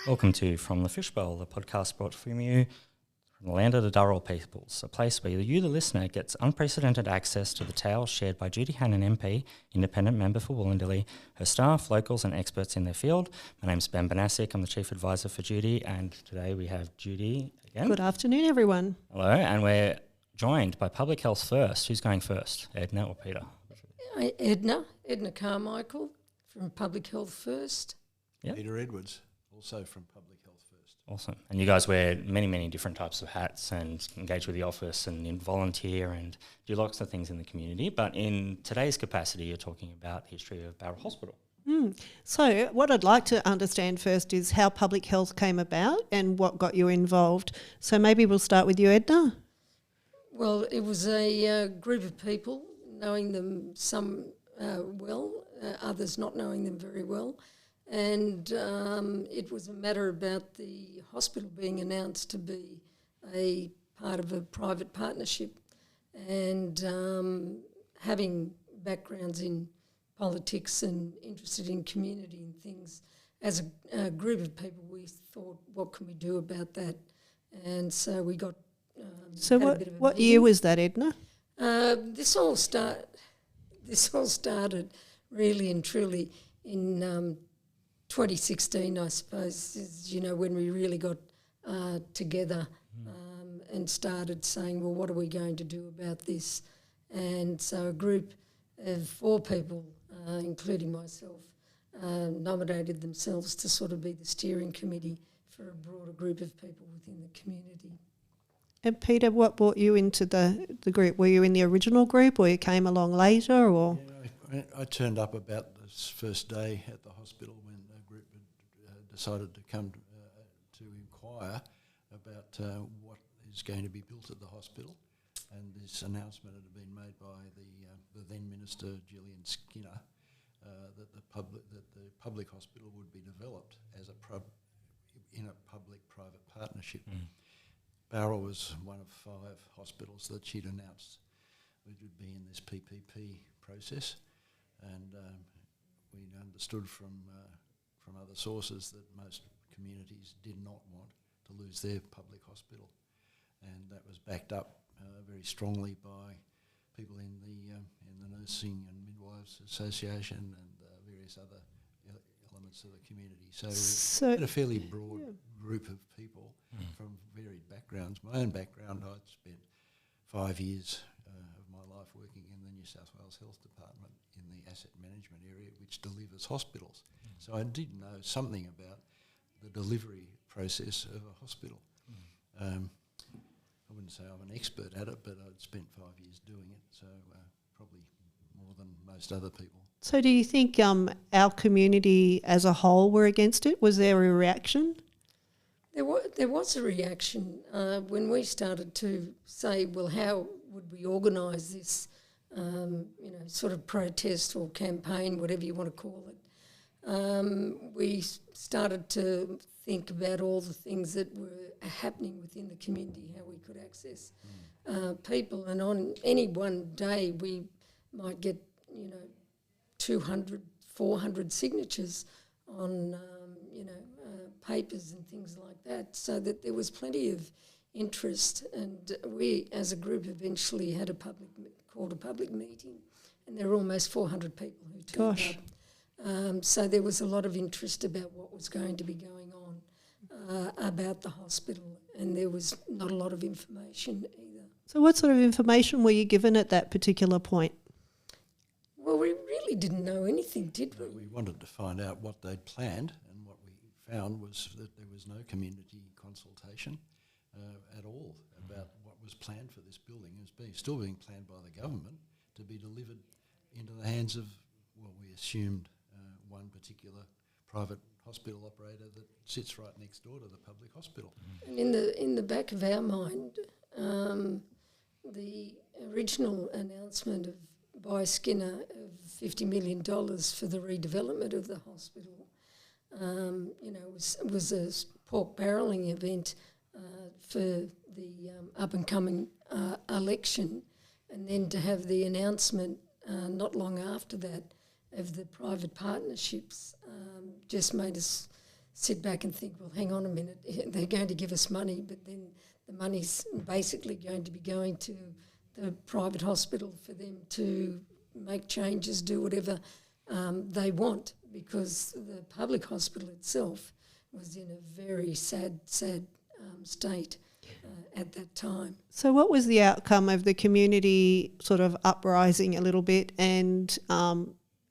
Welcome to From the Fishbowl, the podcast brought from you from the land of the Bowral peoples, a place where you, the listener, gets unprecedented access to the tales shared by Judy and Benn MP, independent member for Wollondilly, her staff, locals and experts in their field. My name's Ben Banasic, I'm the Chief Advisor for Judy, and today we have Judy again. Good afternoon, everyone. Hello, and we're joined by Public Health First. Who's going first, Edna or Peter? Edna Carmichael from Public Health First. Yep. Peter Edwards, also from Public Health First. Awesome. And you guys wear many different types of hats and engage with the office and volunteer and do lots of things in the community. But in today's capacity, you're talking about the history of Bowral Hospital. So what I'd like to understand first is how public health came about and what got you involved. So maybe we'll start with you, Edna. Well, it was a group of people, knowing them some well, others not knowing them very well. And it was a matter about the hospital being announced to be a part of a private partnership, and having backgrounds in politics and interested in community and things. As a group of people, we thought, what can we do about that? And so we got So what year was that, Edna? This all started really and truly in 2016, I suppose, is, when we really got together and started saying, well, what are we going to do about this? And so a group of 4 people, including myself, nominated themselves to sort of be the steering committee for a broader group of people within the community. And Peter, what brought you into the group? Were you in the original group or you came along later? Or Yeah, I turned up about this first day at the hospital when the group had decided to come to inquire about what is going to be built at the hospital. And this announcement had been made by the then Minister Julian Skinner that the public hospital would be developed as in a public-private partnership. Bowral was one of 5 hospitals that she'd announced would be in this PPP process, and we understood from other sources that most communities did not want to lose their public hospital, and that was backed up very strongly by people in the Nursing and Midwives Association and various other elements of the community. So we had a fairly broad group of people from varied backgrounds. My own background, I'd spent 5 years of my life working in the New South Wales Health Department in the asset management area, which delivers hospitals. So I did know something about the delivery process of a hospital. I wouldn't say I'm an expert at it, but I'd spent 5 years doing it, so probably more than most other people. So do you think our community as a whole were against it? Was there a reaction? There was a reaction when we started to say, well, how would we organise this, sort of protest or campaign, whatever you want to call it. We started to think about all the things that were happening within the community, how we could access people. And on any one day we might get, 200, 400 signatures on, papers and things like that, so that there was plenty of interest. And we, as a group, eventually had called a public meeting, and there were almost 400 people who turned up. So there was a lot of interest about what was going to be going on about the hospital, and there was not a lot of information either. So what sort of information were you given at that particular point? Well, we really didn't know anything, did we? We wanted to find out what they'd planned, and what we found was that there was no community consultation at all about what was planned for this building. It was still being planned by the government to be delivered into the hands of what we assumed one particular private hospital operator that sits right next door to the public hospital. And in the back of our mind, the original announcement by Skinner of $50 million for the redevelopment of the hospital, was a pork barrelling event for the up-and-coming election, and then to have the announcement not long after that of the private partnerships just made us sit back and think, well, hang on a minute, they're going to give us money, but then the money's basically going to be going to the private hospital for them to make changes, do whatever they want, because the public hospital itself was in a very sad state at that time. So what was the outcome of the community sort of uprising a little bit and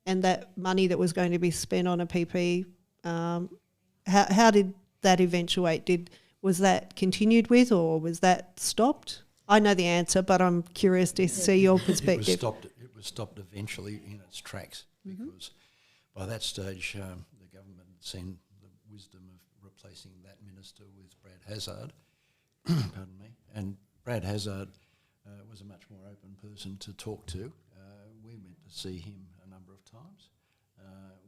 that money that was going to be spent on a PP? How did that eventuate? Was that continued with, or was that stopped? I know the answer, but I'm curious to see your perspective. It was stopped eventually in its tracks because by that stage the government had seen the wisdom of replacing that minister with Brad Hazzard. Pardon me. And Brad Hazzard was a much more open person to talk to. We went to see him a number of times.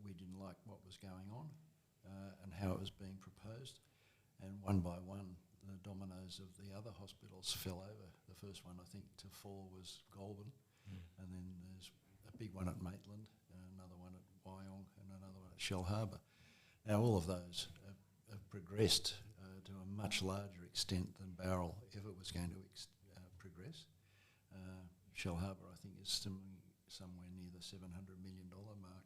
We didn't like what was going on and how it was being proposed. And one by one, the dominoes of the other hospitals fell over. The first one, I think, to fall was Goulburn, and then there's a big one at Maitland, another one at Wyong, and another one at Shell Harbour. Now, all of those have progressed to a much larger extent than Bowral ever was going to progress. Shell Harbour, I think, is somewhere near the $700 million mark.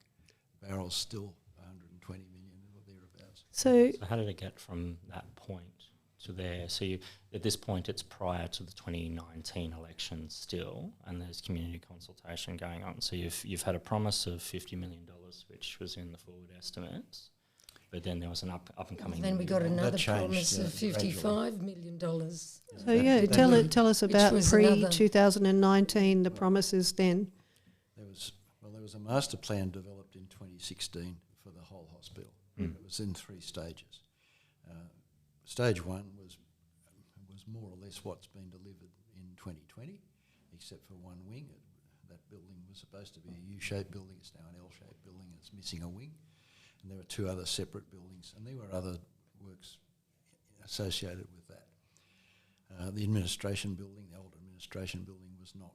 Bowral's still 120 million or thereabouts. So how did it get from that point to there? So at this point, it's prior to the 2019 election still, and there's community consultation going on. So you've had a promise of $50 million, which was in the forward estimates, but then there was an up and coming. Then we got another changed, promise of $55 million. So tell us about pre-2019, the promises then. There was a master plan developed in 2016 for the whole hospital. It was in 3 stages. Stage 1 was more or less what's been delivered in 2020, except for one wing. That building was supposed to be a U-shaped building. It's now an L-shaped building. It's missing a wing. And there were 2 other separate buildings, and there were other works associated with that. The administration building, the old administration building, was not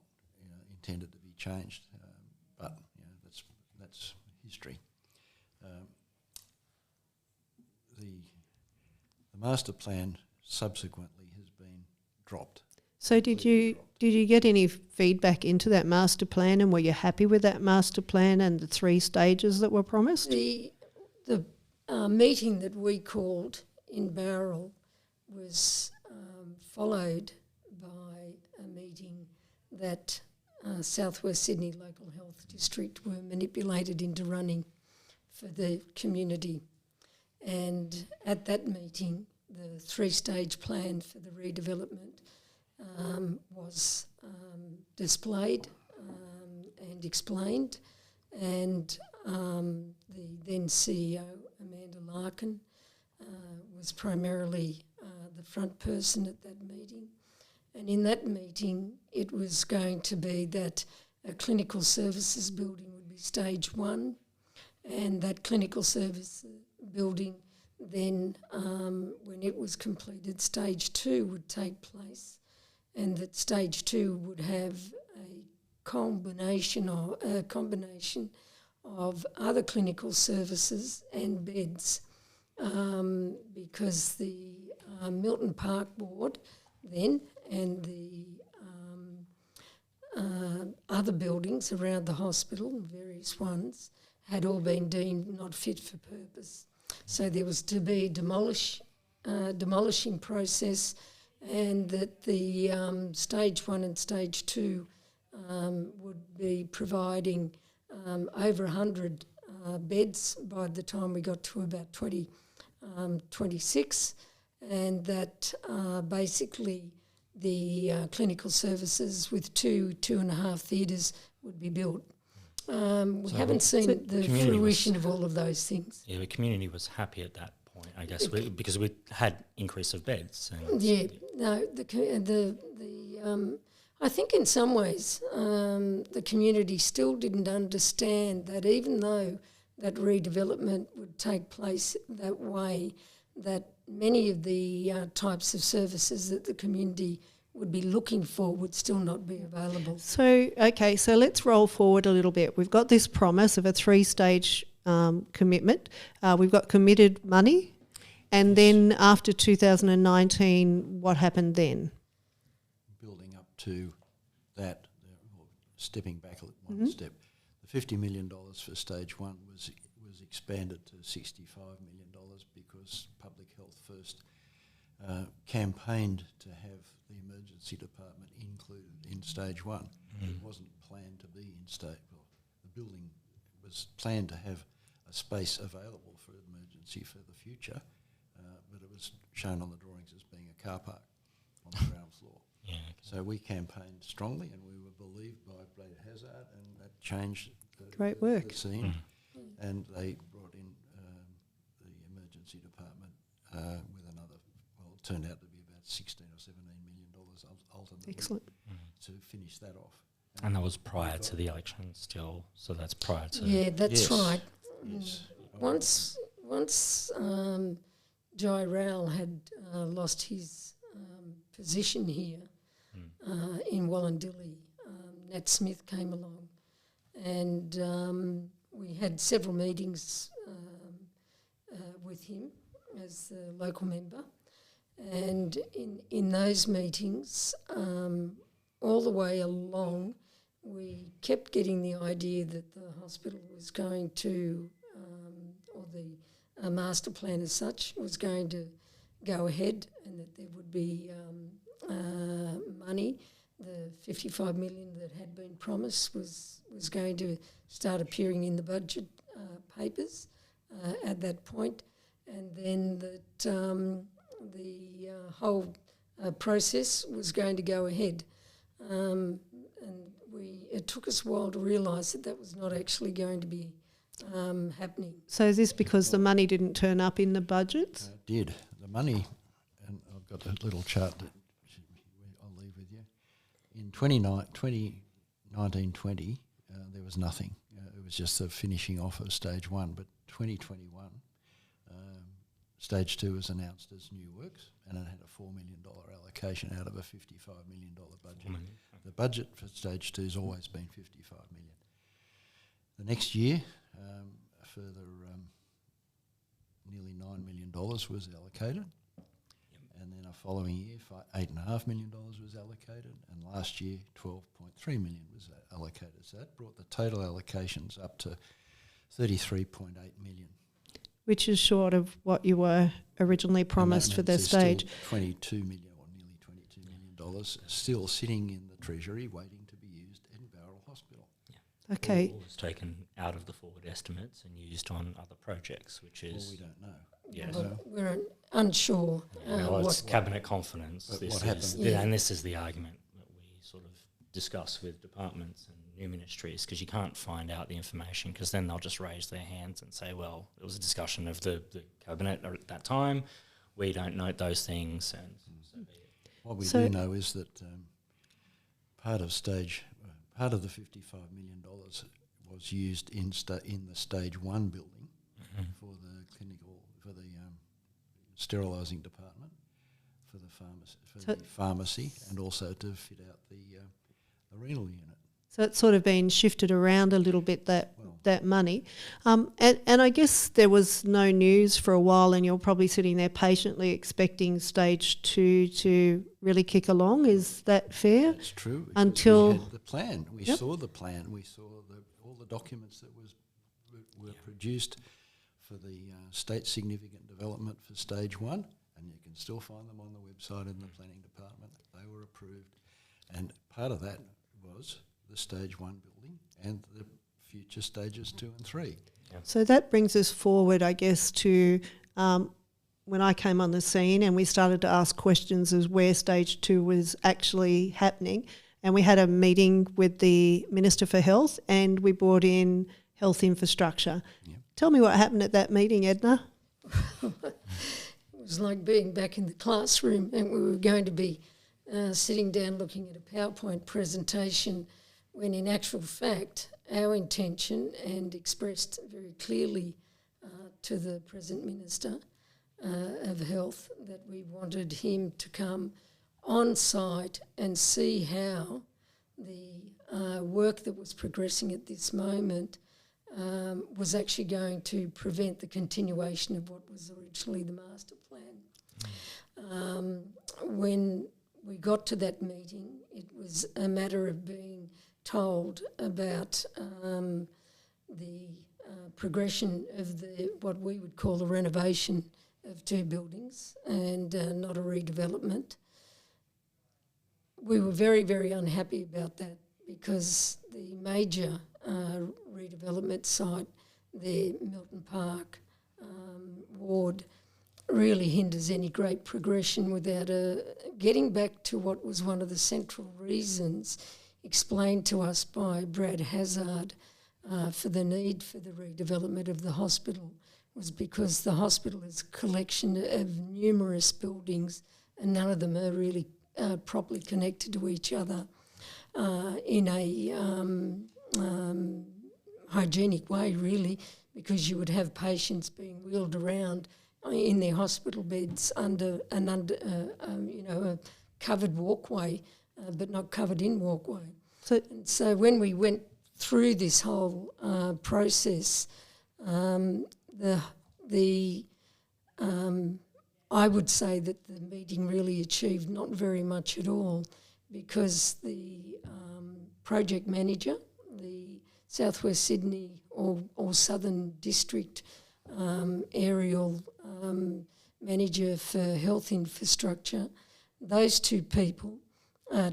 intended to be changed, but that's history. The master plan subsequently has been dropped. So did you get any feedback into that master plan, and were you happy with that master plan and the 3 stages that were promised? The meeting that we called in Bowral was followed by a meeting that South West Sydney Local Health District were manipulated into running for the community. And at that meeting, the 3-stage plan for the redevelopment was displayed and explained, and the then CEO, Amanda Larkin, was primarily the front person at that meeting. And in that meeting, it was going to be that a clinical services building would be stage 1, and that clinical service building then, when it was completed, stage 2 would take place, and that stage 2 would have a combination of other clinical services and beds, because the Milton Park Board then and the other buildings around the hospital, various ones, had all been deemed not fit for purpose. So there was to be a demolishing process, and that the stage 1 and stage 2 would be providing over 100 beds by the time we got to about 26, and that basically the clinical services with 2.5 theatres would be built. We haven't seen the fruition of all of those things. Yeah, the community was happy at that point, I guess, because we had increase of beds. And I think in some ways the community still didn't understand that even though that redevelopment would take place that way, that many of the types of services that the community would be looking for would still not be available. So let's roll forward a little bit. We've got this promise of a 3-stage commitment. We've got committed money. And then after 2019, what happened then? Building up to that, or stepping back one step, the $50 million for stage one was expanded to $65 million because Public Health First campaigned to have the emergency department included in stage one. It wasn't planned to be in stage. Well, the building was planned to have a space available for emergency for the future, but it was shown on the drawings as being a car park on the ground floor. Yeah. So we campaigned strongly, and we were believed by Brad Hazard, and that changed Great work. the scene. And they brought in the emergency department with another, well, it turned out to be about $16 or $17 million ultimately. Excellent. To finish that off. And that was prior to the election still, so that's prior to... Yeah, that's right. Yes. Once Jai Rowell had lost his position here in Wollondilly, Nat Smith came along, and we had several meetings with him as the local member, and in those meetings, all the way along, we kept getting the idea that the hospital was going to, or the master plan as such, was going to go ahead, and that there would be money. The $55 million that had been promised was going to start appearing in the budget papers at that point, and then that the whole process was going to go ahead. And it took us a while to realise that was not actually going to be happening. So is this because the money didn't turn up in the budgets? It did. The money, and I've got a little chart that I'll leave with you. In 2019-20, there was nothing. It was just the finishing off of stage one. But 2021, stage two was announced as new works, and it had a $4 million allocation out of a $55 million budget. The budget for stage two has always been $55 million. The next year, a further nearly $9 million was allocated, and then a following year, $8.5 million was allocated, and last year, $12.3 million was allocated. So that brought the total allocations up to $33.8 million. Which is short of what you were originally promised for the stage. $22 million, or nearly $22 million, still sitting in the Treasury waiting to be used in Bowral Hospital. Okay. All was taken out of the forward estimates and used on other projects, which is... Well, we don't know. Yes. Well, we're unsure. Well, it's cabinet confidence. But This what is, happened? Yeah. And this is the argument that we sort of discuss with departments and new ministries, because you can't find out the information, because then they'll just raise their hands and say, well, it was a discussion of the cabinet at that time. We don't note those things. And so be it. What we do know is that part of the $55 million was used in the stage one building for the clinical, for the sterilising department, for the pharmacy, and also to fit out the renal unit. So it's sort of been shifted around a little bit, that money. And I guess there was no news for a while, and you're probably sitting there patiently expecting stage two to really kick along. Is that fair? That's true. Until we had the plan. We saw the plan. We saw all the documents that were produced for the state significant development for stage one, and you can still find them on the website in the planning department. They were approved, and part of that was the stage one building and the future stages 2 and 3. So that brings us forward, I guess, to when I came on the scene and we started to ask questions as where stage 2 was actually happening. And we had a meeting with the Minister for Health, and we brought in health infrastructure. Yep. Tell me what happened at that meeting, Edna. It was like being back in the classroom, and we were going to be sitting down looking at a PowerPoint presentation, when in actual fact our intention, and expressed very clearly to the present Minister of Health, that we wanted him to come on site and see how the work that was progressing at this moment was actually going to prevent the continuation of what was originally the master plan. When we got to that meeting, it was a matter of being told about the progression of what we would call the renovation of 2 buildings and not a redevelopment. We were very, very unhappy about that because the major redevelopment site, the Milton Park ward, really hinders any great progression without getting back to what was one of the central reasons explained to us by Brad Hazard for the need for the redevelopment of the hospital, was because the hospital is a collection of numerous buildings and none of them are really properly connected to each other in a hygienic way, really, because you would have patients being wheeled around in their hospital beds under a covered walkway, but not covered in walkway. So when we went through this whole process, I would say that the meeting really achieved not very much at all, because the project manager, the South West Sydney or Southern District aerial manager for health infrastructure, those 2 people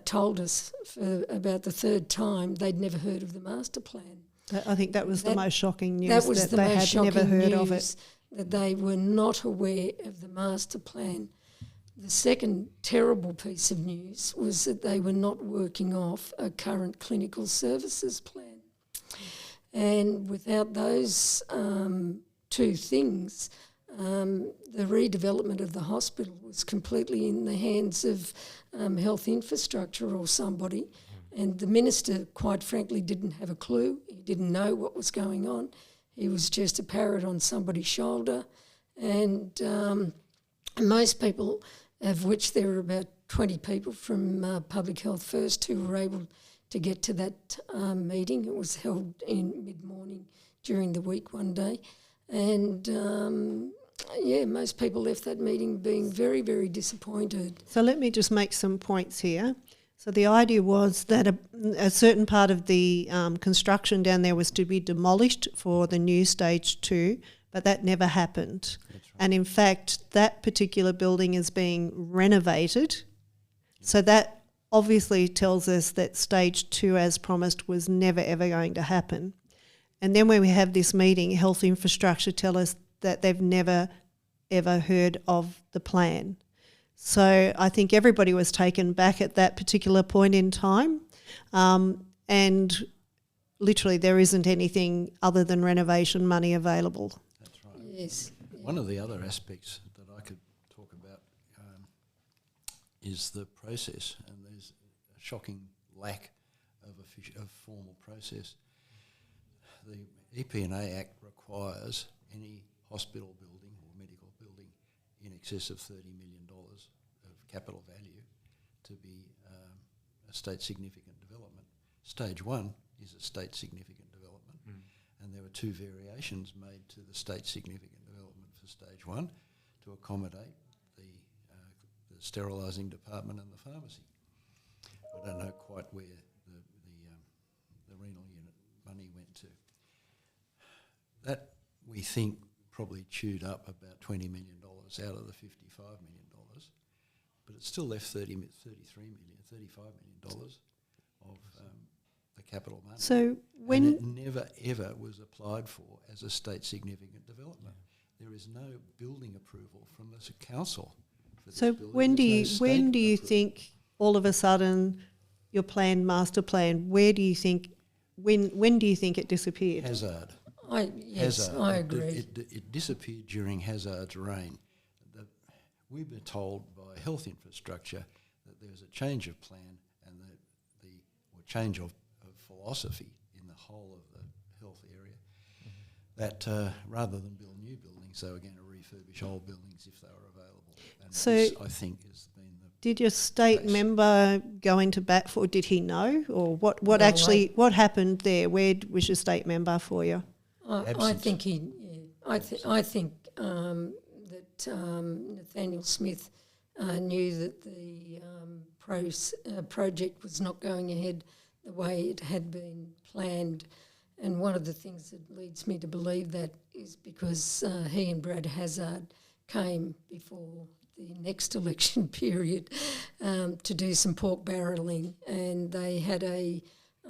told us for about the 3rd time they'd never heard of the master plan. I think that was the most shocking news. That was that the they most had shocking never heard news, of it. that they were not aware of the master plan. The second terrible piece of news was that they were not working off a current clinical services plan. And without those 2 things, the redevelopment of the hospital was completely in the hands of health infrastructure or somebody. And the minister, quite frankly, didn't have a clue. He didn't know what was going on. He was just a parrot on somebody's shoulder. And most people, of which there were about 20 people from Public Health First who were able to get to that meeting. It was held in mid-morning during the week one day. And, most people left that meeting being very, very disappointed. So let me just make some points here. So the idea was that a certain part of the construction down there was to be demolished for the new stage 2, but that never happened. That's right. And in fact, that particular building is being renovated. So that obviously tells us that stage 2, as promised, was never ever going to happen. And then when we have this meeting, health infrastructure tell us that they've never ever heard of the plan. So I think everybody was taken back at that particular point in time, and literally there isn't anything other than renovation money available. That's right. Yes. One of the other aspects that I could talk about is the process, and there's a shocking lack of formal process. The EP&A Act requires any hospital building or medical building in excess of $30 million of capital value to be a state significant development. Stage 1 is a state significant development, and there were 2 variations made to the state significant development for stage 1 to accommodate the sterilising department and the pharmacy. I don't know quite where the renal unit money went to. That, we think, probably chewed up about $20 million out of the $55 million, but it still left $35 million of the capital money. So when and it never ever was applied for as a state significant development. There is no building approval from the council for this so building. when do There's you think all of a sudden your master plan? Where do you think when do you think it disappeared? Hazard. Hazard. I agree. It disappeared during Hazard's reign. We were told by health infrastructure that there was a change of plan and or change of philosophy in the whole of the health area, that rather than build new buildings, they were going to refurbish old buildings if they were available. And so this, I think, has been the did your state case. member go into bat for? Did he know, or what No, actually what happened there? Where was your state member for you? I think I think that Nathaniel Smith knew that the project was not going ahead the way it had been planned. And one of the things that leads me to believe that is because he and Brad Hazard came before the next election period to do some pork barrelling, and they had a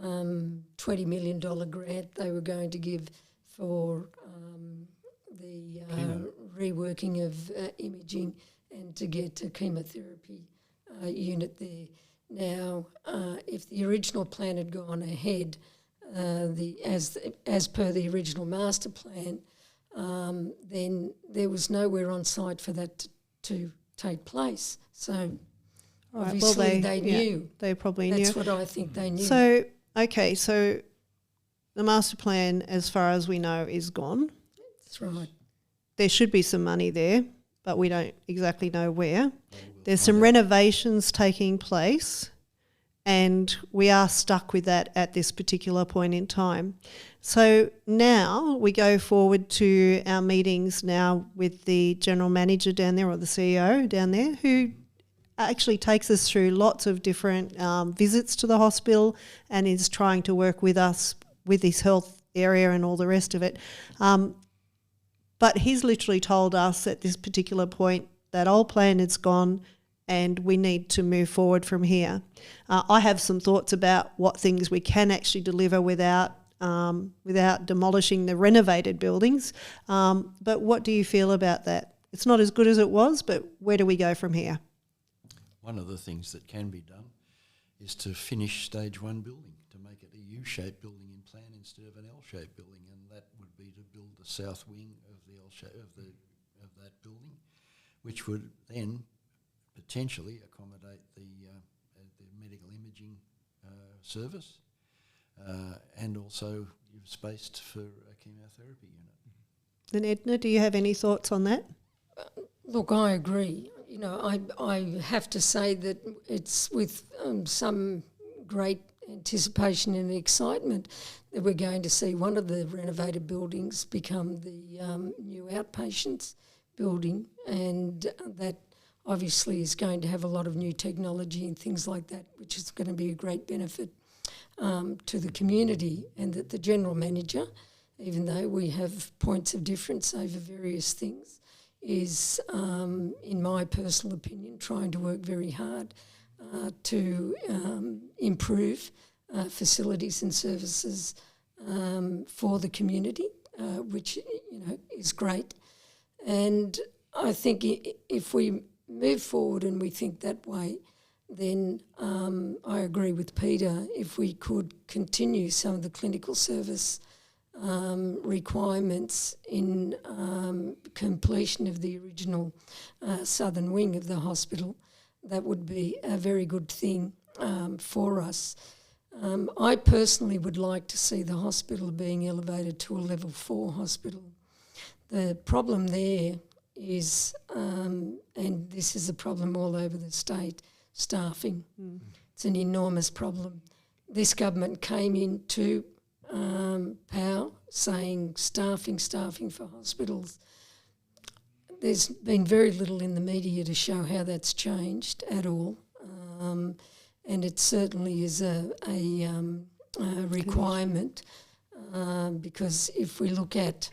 $20 million grant they were going to give for the reworking of imaging and to get a chemotherapy unit there. Now, if the original plan had gone ahead, as per the original master plan, then there was nowhere on site for that to take place. So obviously they knew. They probably knew. That's what I think they knew. So, okay, so the master plan, as far as we know, is gone. That's right. There should be some money there, but we don't exactly know where. There's some renovations taking place, and we are stuck with that at this particular point in time. So now we go forward to our meetings now with the general manager down there, or the CEO down there, who actually takes us through lots of different visits to the hospital and is trying to work with us with this health area and all the rest of it. But he's literally told us at this particular point that old plan is gone and we need to move forward from here. I have some thoughts about what things we can actually deliver without demolishing the renovated buildings. But what do you feel about that? It's not as good as it was, but where do we go from here? One of the things that can be done is to finish stage 1 building, to make it a U-shaped building in plan instead of an L-shaped building, and that would be to build the south wing of the L-shape of that building, which would then potentially accommodate the medical imaging service, and also you've spaced for a chemotherapy unit. And Edna, do you have any thoughts on that? Look, I agree. You know, I have to say that it's with some great anticipation and excitement that we're going to see one of the renovated buildings become the new outpatients building, and that obviously is going to have a lot of new technology and things like that, which is going to be a great benefit to the community, and that the general manager, even though we have points of difference over various things, is, in my personal opinion, trying to work very hard to improve facilities and services for the community, which, you know, is great. And I think if we move forward and we think that way, then I agree with Peter. If we could continue some of the clinical service requirements in completion of the original southern wing of the hospital, that would be a very good thing for us. I personally would like to see the hospital being elevated to a level 4 hospital. The problem there is, and this is a problem all over the state, staffing. It's an enormous problem. This government came into power saying staffing for hospitals. There's been very little in the media to show how that's changed at all, and it certainly is a requirement, because if we look at,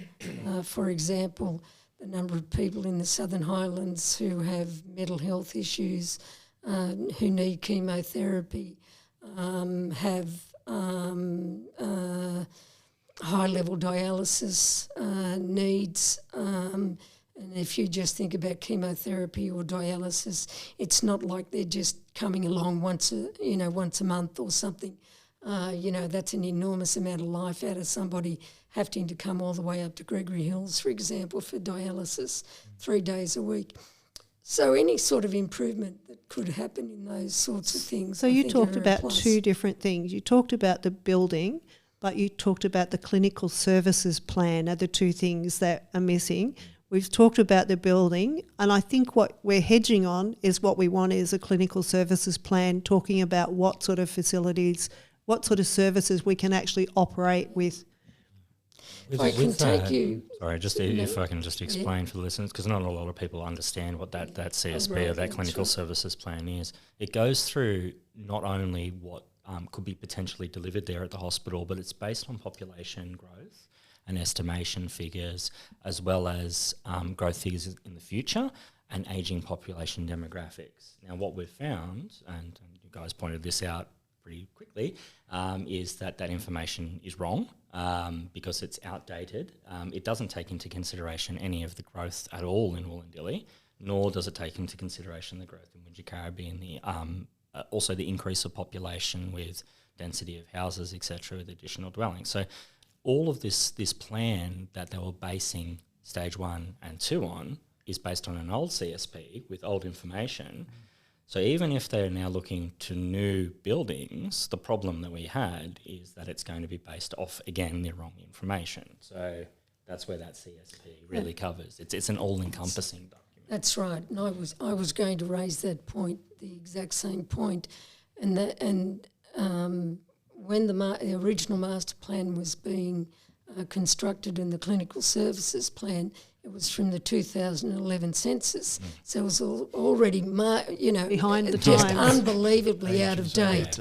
for example, the number of people in the Southern Highlands who have mental health issues, who need chemotherapy, have high-level dialysis needs, and if you just think about chemotherapy or dialysis, it's not like they're just coming along once a month or something. That's an enormous amount of life out of somebody having to come all the way up to Gregory Hills, for example, for dialysis 3 days a week. So any sort of improvement that could happen in those sorts of things. So you talked about two different things. You talked about the building, but you talked about the clinical services plan are the two things that are missing. We've talked about the building, and I think what we're hedging on is what we want is a clinical services plan, talking about what sort of facilities, what sort of services we can actually operate with I can take you... Sorry, just if I can just explain for the listeners, because not a lot of people understand what that CSP or that clinical services plan is. It goes through not only what could be potentially delivered there at the hospital, but it's based on population growth and estimation figures, as well as growth figures in the future and ageing population demographics. Now, what we've found, and you guys pointed this out pretty quickly, is that information is wrong because it's outdated. It doesn't take into consideration any of the growth at all in Wollondilly, nor does it take into consideration the growth in Wingecarribee and also the increase of population with density of houses, etc., with additional dwellings. So all of this plan that they were basing stage 1 and 2 on is based on an old CSP with old information. So even if they're now looking to new buildings, the problem that we had is that it's going to be based off, again, the wrong information. So that's where that CSP really covers. It's an all-encompassing document. That's right. And I was going to raise that point, the exact same point. And when the original master plan was being constructed in the clinical services plan, it was from the 2011 census. So it was already, behind the just times. unbelievably out of date.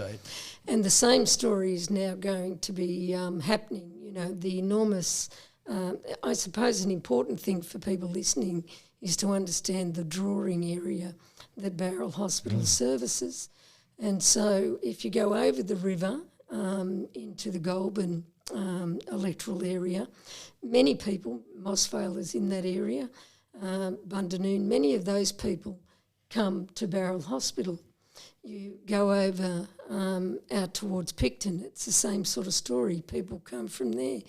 And the same story is now going to be happening. The enormous, I suppose an important thing for people listening is to understand the drawing area that Bowral Hospital services. And so if you go over the river into the Goulburn electoral area, many people, Mossvale is in that area, Bundanoon, many of those people come to Bowral Hospital. You go over out towards Picton, it's the same sort of story. People come from there.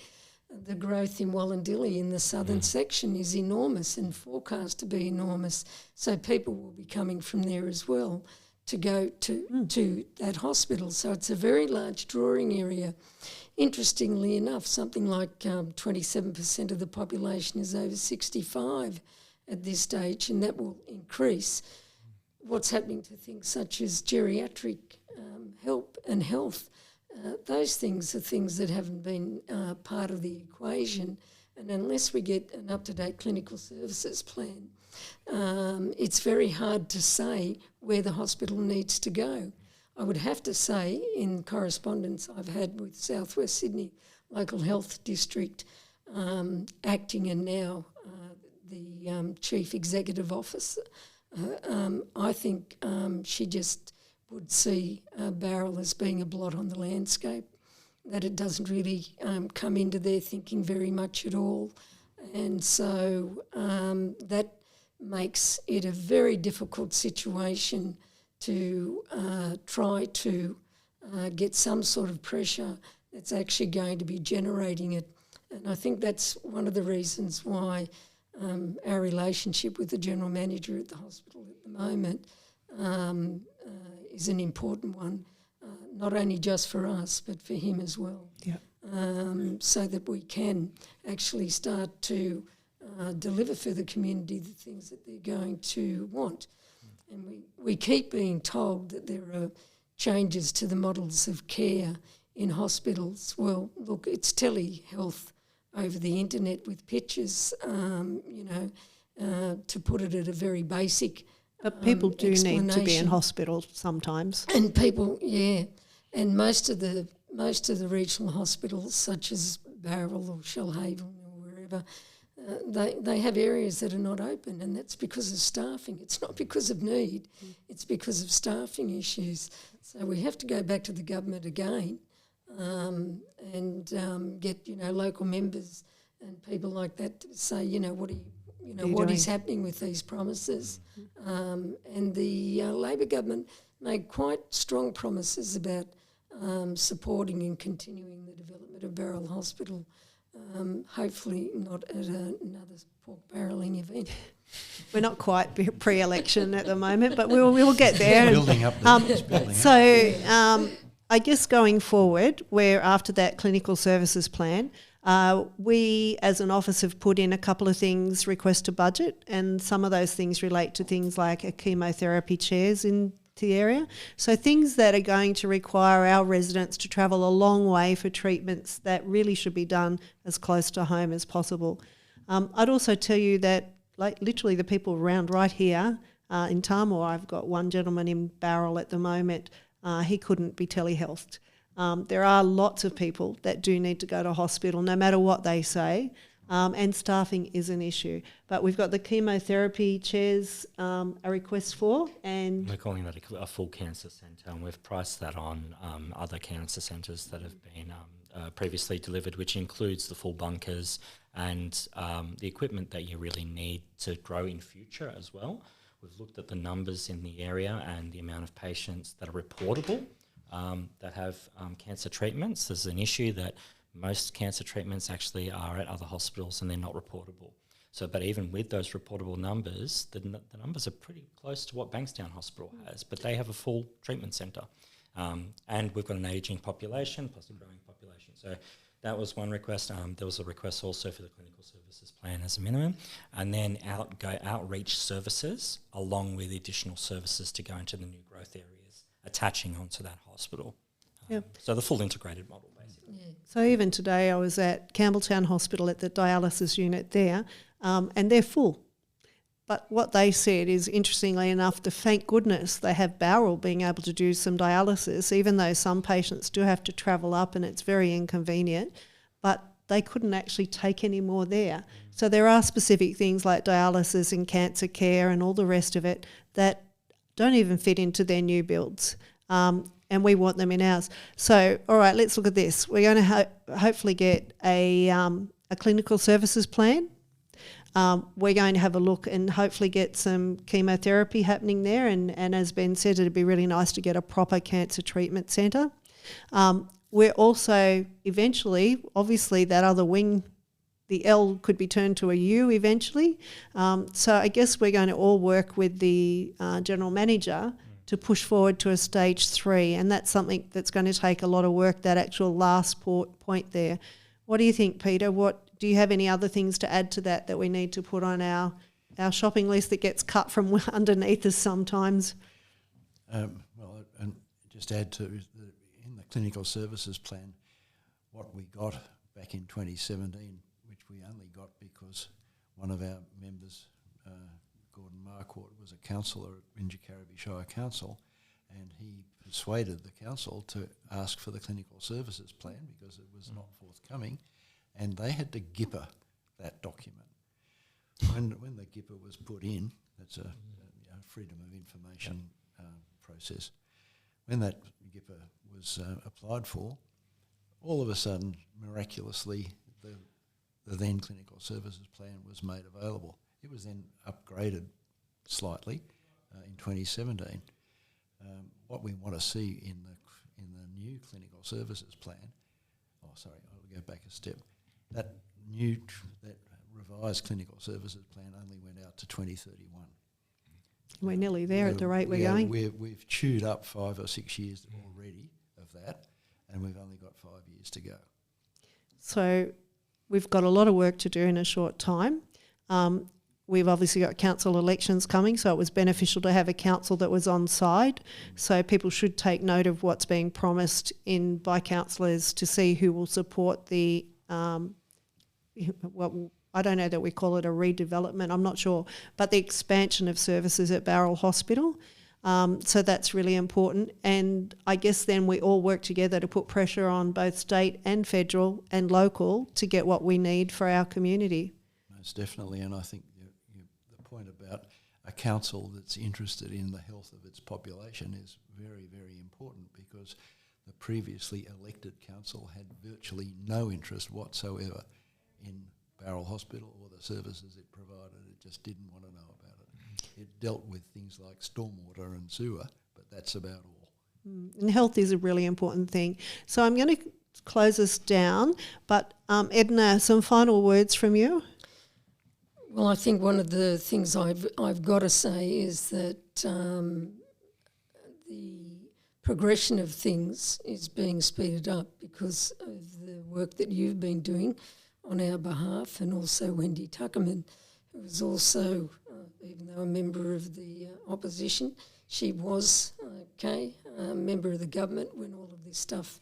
The growth in Wollondilly in the southern section is enormous and forecast to be enormous. So people will be coming from there as well to go to that hospital. So it's a very large drawing area. Interestingly enough, something like 27% of the population is over 65 at this stage, and that will increase. What's happening to things such as geriatric help and health, those things are things that haven't been part of the equation. And unless we get an up-to-date clinical services plan, it's very hard to say where the hospital needs to go. I would have to say, in correspondence I've had with South West Sydney Local Health District, acting and now the Chief Executive Officer, I think she just would see Bowral as being a blot on the landscape, that it doesn't really come into their thinking very much at all. And so that makes it a very difficult situation to try to get some sort of pressure that's actually going to be generating it. And I think that's one of the reasons why our relationship with the General Manager at the hospital at the moment is an important one, not only just for us but for him as well. Yeah. So that we can actually start to deliver for the community the things that they're going to want. And we keep being told that there are changes to the models of care in hospitals. Well, look, it's telehealth over the internet with pictures, to put it at a very basic But people do need to be in explanation. hospital sometimes. And people, and most of the regional hospitals, such as Bowral or Shellhaven or wherever, they have areas that are not open, and that's because of staffing. It's not because of need, it's because of staffing issues. So we have to go back to the government again and get local members and people like that to say, what is happening with these promises. And the Labor government made quite strong promises about supporting and continuing the development of Bowral Hospital. Hopefully not at another pork barrelling event. We're not quite pre-election at the moment, but we'll get there. Building up. Building up. So I guess going forward, where after that clinical services plan, we as an office have put in a couple of things, request to budget, and some of those things relate to things like a chemotherapy chairs in the area. So things that are going to require our residents to travel a long way for treatments that really should be done as close to home as possible. I'd also tell you that literally the people around right here in Tamworth, I've got one gentleman in Bowral at the moment, he couldn't be telehealthed. There are lots of people that do need to go to hospital no matter what they say, and staffing is an issue. But we've got the chemotherapy chairs a request for, and we're calling that a full cancer centre, and we've priced that on other cancer centres that have been previously delivered, which includes the full bunkers and the equipment that you really need to grow in future as well. We've looked at the numbers in the area and the amount of patients that are reportable that have cancer treatments. There's an issue that most cancer treatments actually are at other hospitals and they're not reportable. So, but even with those reportable numbers, the numbers are pretty close to what Bankstown Hospital has, but they have a full treatment centre. And we've got an ageing population plus a growing population. So that was one request. There was a request also for the clinical services plan as a minimum, and then outreach services along with additional services to go into the new growth areas attaching onto that hospital. So the full integrated model, basically. Yeah. so even today I was at Campbelltown Hospital at the dialysis unit there, and they're full. But what they said is, interestingly enough, thank goodness they have Bowral being able to do some dialysis, even though some patients do have to travel up and it's very inconvenient, but they couldn't actually take any more there. So there are specific things like dialysis and cancer care and all the rest of it that don't even fit into their new builds, and we want them in ours. So, all right, let's look at this. We're going to hopefully get a clinical services plan. We're going to have a look and hopefully get some chemotherapy happening there, and as Ben said, it'd be really nice to get a proper cancer treatment centre. We're also eventually, obviously that other wing, the L could be turned to a U eventually. So I guess we're going to all work with the general manager to push forward to a stage 3, and that's something that's going to take a lot of work, that actual last point there. What do you think, Peter? Do you have any other things to add to that we need to put on our shopping list that gets cut from underneath us sometimes? Well, and just add to in the clinical services plan, what we got back in 2017, which we only got because one of our members, Gordon Marquardt, was a councillor at Invercargill Shire Council, and he persuaded the council to ask for the clinical services plan because it was not forthcoming, and they had to GIPA that document. When the GIPA was put in, that's a freedom of information process. When that GIPA was applied for, all of a sudden, miraculously, the then clinical services plan was made available. It was then upgraded slightly in 2017. What we want to see in the new clinical services plan, I'll go back a step. That revised clinical services plan only went out to 2031. We're nearly there at the rate we're going. We've chewed up 5 or 6 years already of that, and we've only got 5 years to go. So we've got a lot of work to do in a short time. We've obviously got council elections coming, so it was beneficial to have a council that was on side. So people should take note of what's being promised by councillors to see who will support the, I don't know that we call it a redevelopment, I'm not sure, but the expansion of services at Bowral Hospital. So that's really important. And I guess then we all work together to put pressure on both state and federal and local to get what we need for our community. Most definitely, and I think the point about a council that's interested in the health of its population is very, very important, because the previously elected council had virtually no interest whatsoever in Bowral Hospital or the services it provided. It just didn't want to know about it. It dealt with things like stormwater and sewer, but that's about all. And health is a really important thing. So I'm going to close us down, but Edna, some final words from you? Well, I think one of the things I've got to say is that the progression of things is being speeded up because of the work that you've been doing on our behalf, and also Wendy Tuckerman, who was also, even though a member of the opposition, she was member of the government when all of this stuff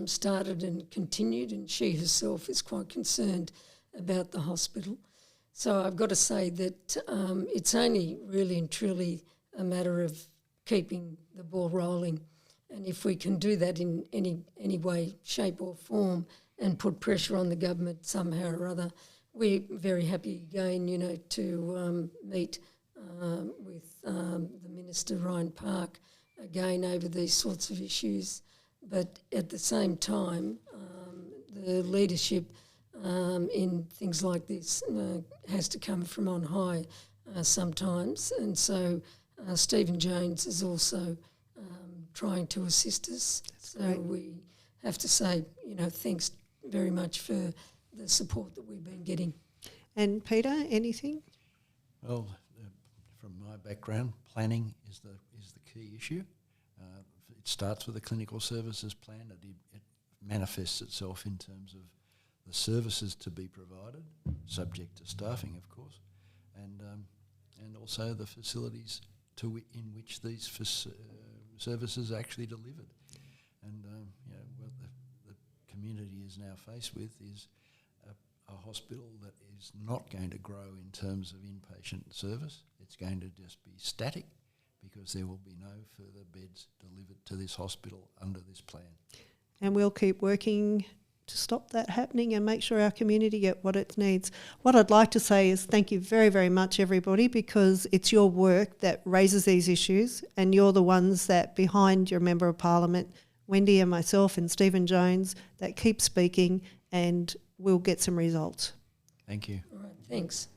started and continued, and she herself is quite concerned about the hospital. So I've got to say that it's only really and truly a matter of keeping the ball rolling, and if we can do that in any way, shape or form and put pressure on the government somehow or other, we're very happy again, to meet with the Minister, Ryan Park, again over these sorts of issues. But at the same time, the leadership in things like this has to come from on high sometimes. And so Stephen Jones is also trying to assist us. That's so great. We have to say, thanks very much for the support that we've been getting. And Peter, anything? Well, from my background, planning is the key issue. It starts with a clinical services plan. It manifests itself in terms of the services to be provided, subject to staffing, of course, and also the facilities in which these services are actually delivered. And what the community is now faced with is a hospital that is not going to grow in terms of inpatient service. It's going to just be static, because there will be no further beds delivered to this hospital under this plan. And we'll keep working to stop that happening and make sure our community get what it needs. What I'd like to say is thank you very, very much, everybody, because it's your work that raises these issues, and you're the ones that, behind your Member of Parliament, Wendy and myself and Stephen Jones, that keep speaking, and we'll get some results. Thank you. All right, thanks.